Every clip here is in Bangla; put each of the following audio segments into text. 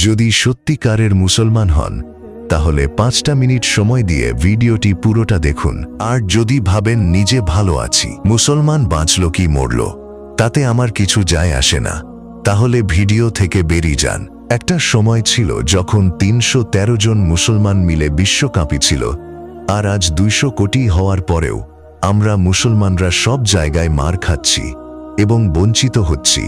যদি সত্যিকারের মুসলমান হন তাহলে 5টা মিনিট সময় দিয়ে ভিডিওটি পুরোটা দেখুন। আর যদি ভাবেন নিজে ভালো আছি, মুসলমান বাঁচল কি মরল তাতে আমার কিছু যায় আসে না, তাহলে ভিডিও থেকে বেরিয়ে যান। একটা সময় ছিল যখন 313 জন মুসলমান মিলে বিশ্ব কাঁপিয়েছিল, আর আজ 200 কোটি হওয়ার পরেও আমরা মুসলমানরা সব জায়গায় মার খাচ্ছি এবং বঞ্চিত হচ্ছি।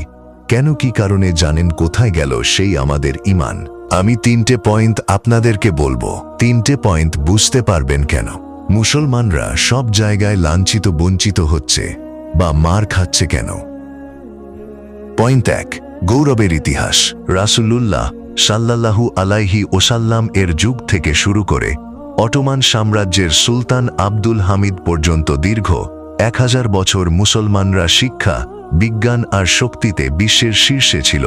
কেন, কি কারণে জানেন? কোথায় গেল সেই আমাদের ঈমান? আমি 3টে পয়েন্ট আপনাদেরকে বলবো। 3টে পয়েন্ট বুঝতে পারবেন কেন মুসলমানরা সব জায়গায় লাঞ্ছিত বঞ্চিত হচ্ছে বা মার খাচ্ছে কেন। পয়েন্ট 1, গৌরবের ইতিহাস। রাসূলুল্লাহ সাল্লাল্লাহু আলাইহি ওয়াসাল্লাম এর যুগ থেকে শুরু করে অটোমান সাম্রাজ্যের সুলতান আব্দুল হামিদ পর্যন্ত দীর্ঘ 1000 বছর মুসলমানরা শিক্ষা, বিজ্ঞান আর শক্তিতে বিশ্বের শীর্ষে ছিল।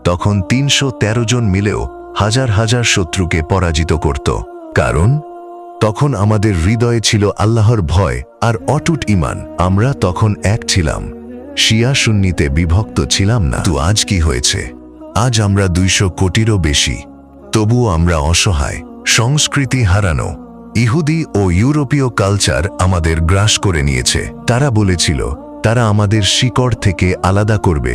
তখন 313 জন মিলেও হাজার হাজার শত্রুকে পরাজিত করত। কারণ তখন আমাদের হৃদয়ে ছিল আল্লাহর ভয় আর অটুট ঈমান। আমরা তখন এক ছিলাম, শিয়া সুন্নিতে বিভক্ত ছিলাম না। তো আজ কি হয়েছে? আজ আমরা 200 কোটিরও বেশি, তবুও আমরা অসহায়। সংস্কৃতি হারানো, ইহুদি ও ইউরোপীয় কালচার আমাদের গ্রাস করে নিয়েছে। তারা বলেছিল তারা আমাদের শিকড় থেকে আলাদা করবে,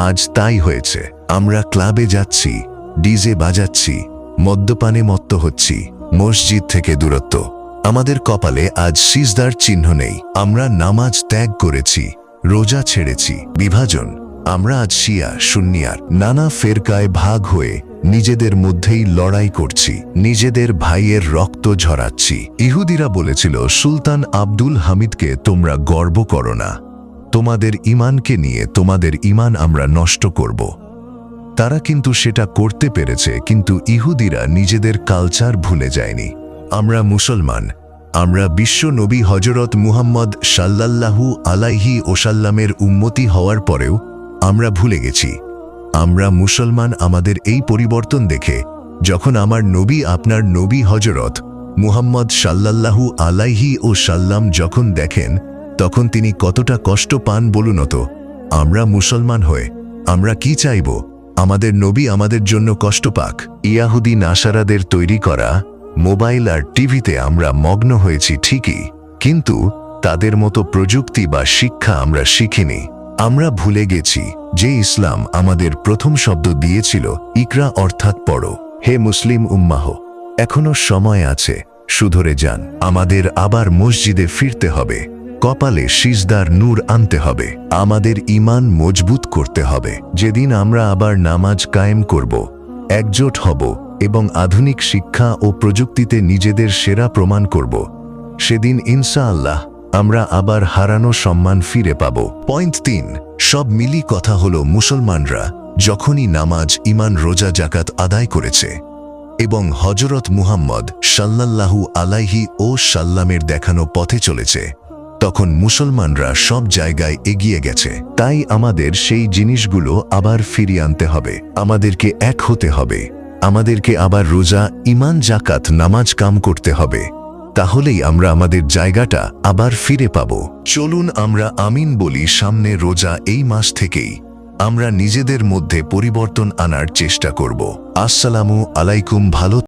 আজ তাই হয়েছে। আমরা ক্লাবে যাচ্ছি, ডিজে বাজাচ্ছি, মদ্যপানে মত্ত হচ্ছি, মসজিদ থেকে দূরত্ব। আমাদের কপালে আজ সিজদার চিহ্ন নেই। আমরা নামাজ ত্যাগ করেছি, রোজা ছেড়েছি। বিভাজন, আমরা আজ শিয়া সুন্নিয়ার নানা ফেরকায় ভাগ হয়ে নিজেদের মধ্যেই লড়াই করছি, নিজেদের ভাইয়ের রক্ত ঝরাচ্ছি। ইহুদিরা বলেছিল সুলতান আব্দুল হামিদকে তোমরা গর্ব করো না, তোমাদের ঈমানকে নিয়ে তোমাদের ঈমান আমরা নষ্ট করব। তারা কিন্তু সেটা করতে পেরেছে, কিন্তু ইহুদিরা নিজেদের কালচার ভুলে যায়নি। আমরা মুসলমান, আমরা বিশ্ব নবী হযরত মুহাম্মদ সাল্লাল্লাহু আলাইহি ওয়াসাল্লামের উম্মতি হওয়ার পরেও আমরা ভুলে গেছি আমরা মুসলমান। আমাদের এই পরিবর্তন দেখে যখন আমার নবী, আপনার নবী হযরত মুহাম্মদ সাল্লাল্লাহু আলাইহি ওয়াসাল্লাম যখন দেখেন, তখন তিনি কতটা কষ্ট পান বলুন তো। আমরা মুসলমান হয়ে আমরা কি চাইব? আমাদের নবী আমাদের জন্য কষ্ট পাক। ইয়াহুদি নাসারাদের তৈরি করা মোবাইল আর টিভিতে আমরা মগ্ন হয়েছি ঠিকই, কিন্তু তাদের মতো প্রযুক্তি বা শিক্ষা আমরা শিখিনি। আমরা ভুলে গেছি যে ইসলাম আমাদের প্রথম শব্দ দিয়েছিল ইকরা, অর্থাৎ পড়ো। হে মুসলিম উম্মাহ, এখনো সময় আছে, শুধরে যান। আমাদের আবার মসজিদে ফিরতে হবে, কপালে সিজদার নূর আনতে হবে, আমাদের ঈমান মজবুত করতে হবে। যেদিন আমরা আবার নামাজ কায়েম করব, একজোট হব এবং আধুনিক শিক্ষা ও প্রযুক্তিতে নিজেদের সেরা প্রমাণ করব, সেদিন ইনশাআল্লাহ আমরা আবার হারানো সম্মান ফিরে পাব। পয়েন্ট 3, সব মিলি কথা হলো মুসলমানরা যখনই নামাজ, ঈমান, রোজা, যাকাত আদায় করেছে এবং হযরত মুহাম্মদ সাল্লাল্লাহু আলাইহি ওয়াসাল্লামের দেখানো পথে চলেছে, তখন মুসলমানরা সব জায়গায় এগিয়ে গেছে। তাই আমাদের সেই জিনিসগুলো আবার ফিরিয়ে আনতে হবে। আমাদেরকে এক হতে হবে, আমাদেরকে আবার রোজা, ঈমান, যাকাত, নামাজ কাম করতে হবে। তাহলেই আমরা আমাদের জায়গাটা আবার ফিরে পাব। চলুন আমরা আমিন বলি। সামনে রোজা, এই মাস থেকেই আমরা নিজেদের মধ্যে পরিবর্তন আনার চেষ্টা করব। আসসালামু আলাইকুম। ভালো